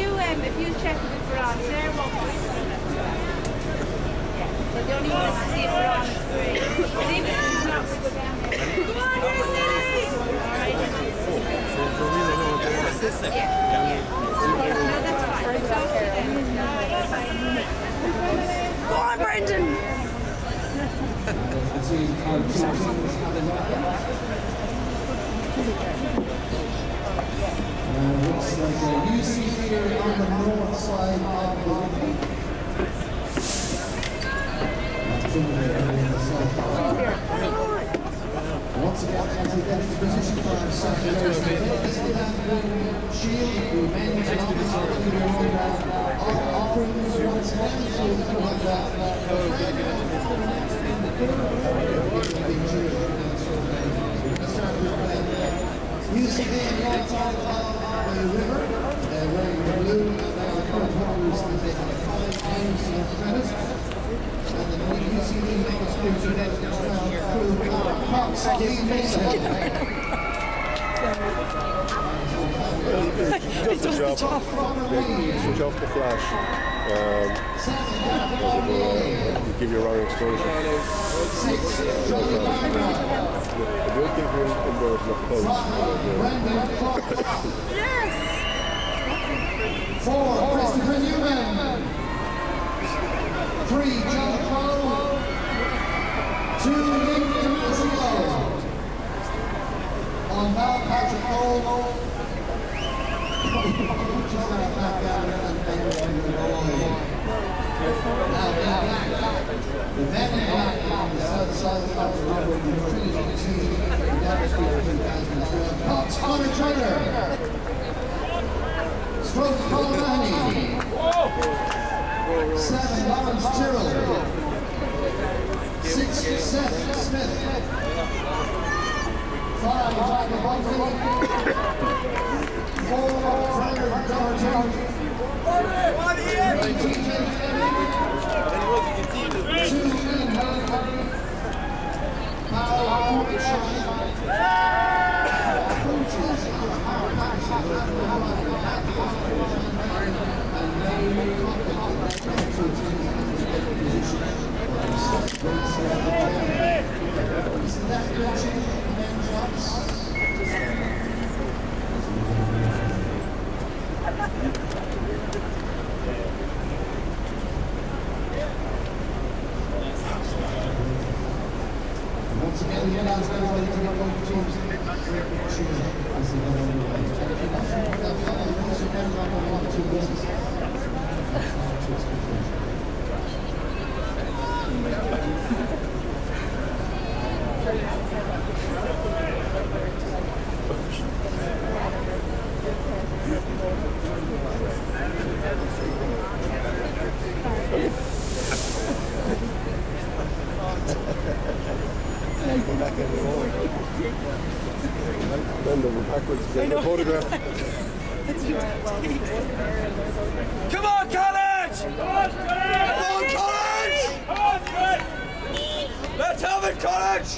if you check if we're on, Sarah won't put it on. Yeah, but the only one to see if we're on is 3. But even if it's not, we go down there. Come on, you're city! Alright. Yeah. No, that's fine. It's okay then. Go on, Brendan! Looks like UC here on the north side of the river. Once again, as we get into position for our second race, this is Dan Quinn Shield, who many times offering this once again, so we can have that. UCD and right side of the river, they're wearing the blue, and they are current holders and they have 5 games of credit. And the UCD makes good to that through Cox Steve Mason. He does the job. Switch off the flash. Give you a wrong exposure. I don't think we're indoors enough close. Yes! 4, Christopher Newman. 3, John Crowe. 2, Nick Damasio. On now, Patrick Cole. The men in black on the south side of the river, the Trinity team, that was 2012. Cox Connor Turner. Stroke Paul Mahoney. 7, Lawrence Tyrrell. 6, Seth Smith. 5, Michael Buckley. 4, Connor Doherty. 3, TJ Fleming. 2, Ian Helen. Paul Shine. Coaches are once again, the announcement is ready to go to teams. Bend over backwards to get the photograph. Come on, college! Come on, college! Let's have it, college!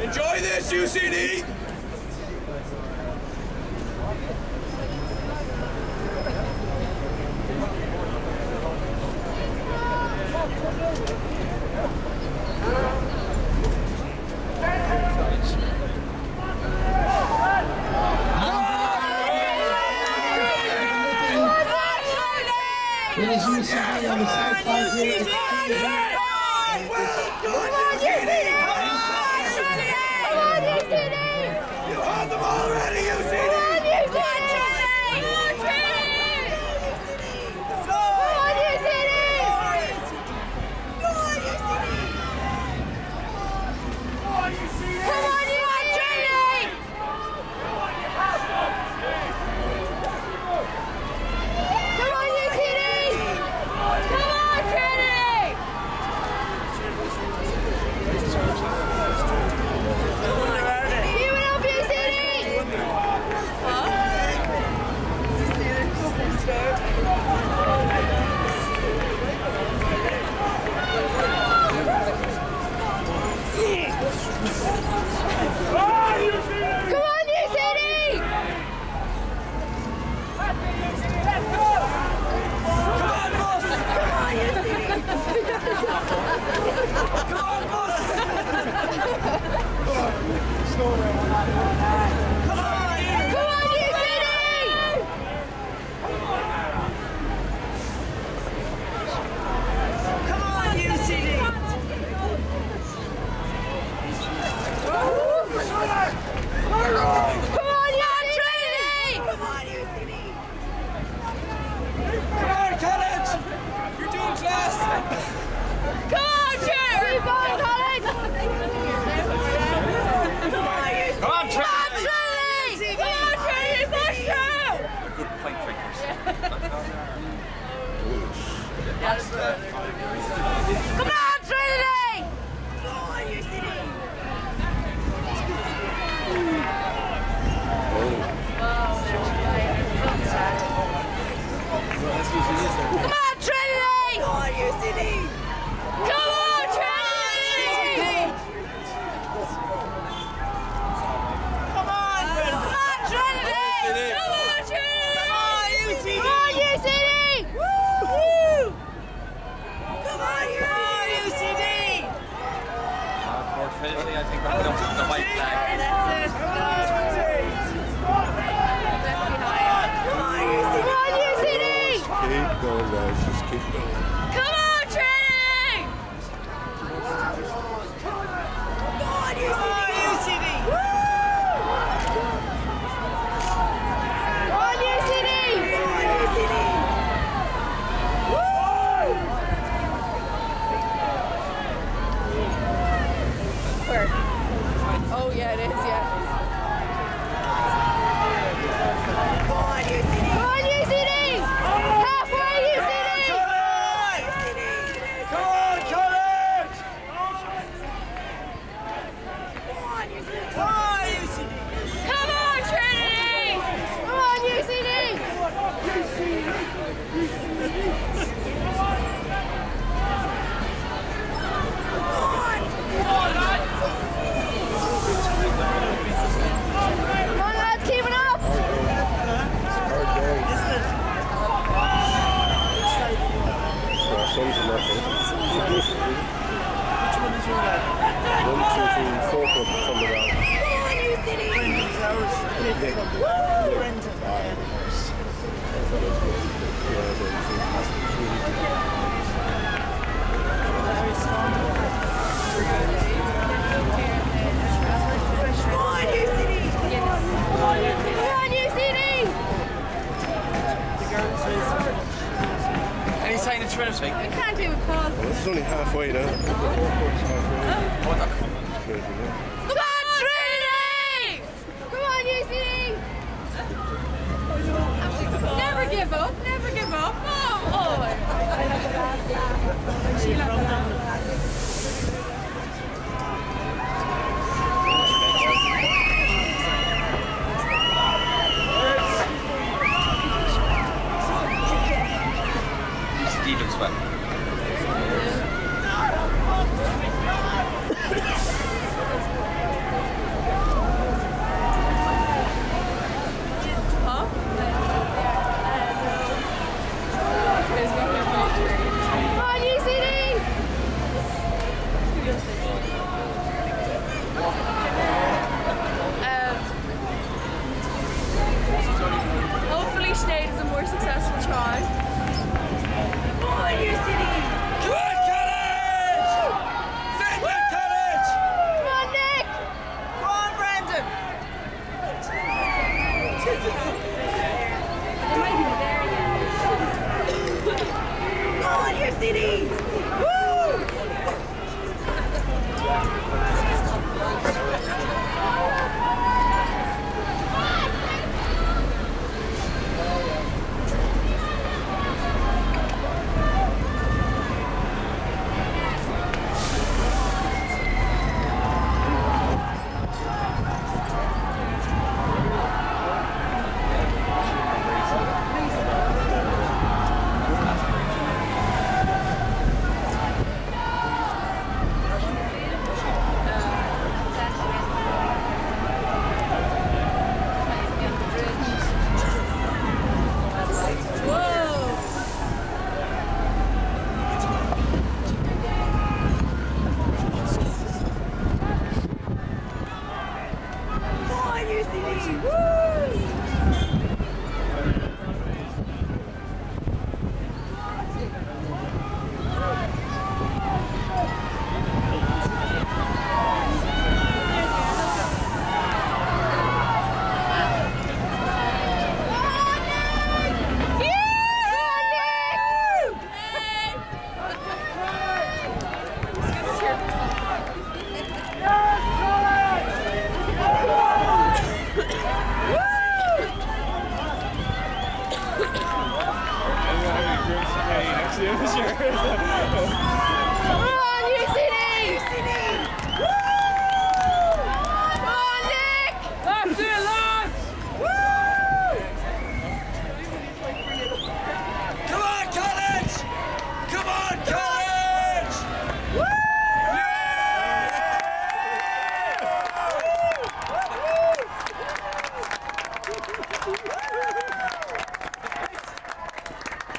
Enjoy this, UCD! It is UCD on the south side here. You had them already, UCD! on, UCD! Come on, College! You're doing class! Come on, Cher! Keep going, College! Come on, UCD! Come on, Trinity! Come on, Trinity! Push through! Good point drinkers. Come on, Trinity! Go on, UCD! Come on, Trinity! Go on, UCD! Come on, Trinity! Come on, Trinity! Come on, Trinity! Come on, UCD! Come on, UCD! Woo! Come on, UCD! Unfortunately, I think we're going to the white flag. Keep going, guys. Just keep going. Come on, Trinity! Come on, UCD! Come on, UCD! Come on, UCD! Where? Oh, yeah, it is, yeah. Come on, UCD! Come on, UCD! Halfway, UCD! Come on, College! Come on, UCD! Come on, Trinity! Come on, UCD! Come on, lads, keep it up! Our sons are nothing. Which one is your dad? 1, 2, 3, 4 from the down. Come on, UCD! Brendan's ours. Brendan. Come on, UCD! Come on, UCD! Any sign of Trinity? We can't do a call. This is only halfway now. Oh, that's Come on, Trinity! Come on, UCD! Never give up, never give up. Oh, Stephen's well. come on, UCD! Hopefully Sinead is a more successful try. Come on, UCD! Come on, College! Send it, College! Come on, Nick! Come on, Brendan! Come on, UCD! Woo! Come on, UCD! Woo! Come on, Nick! That's it, lads! Come on, college! Come on, college!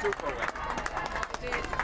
Super.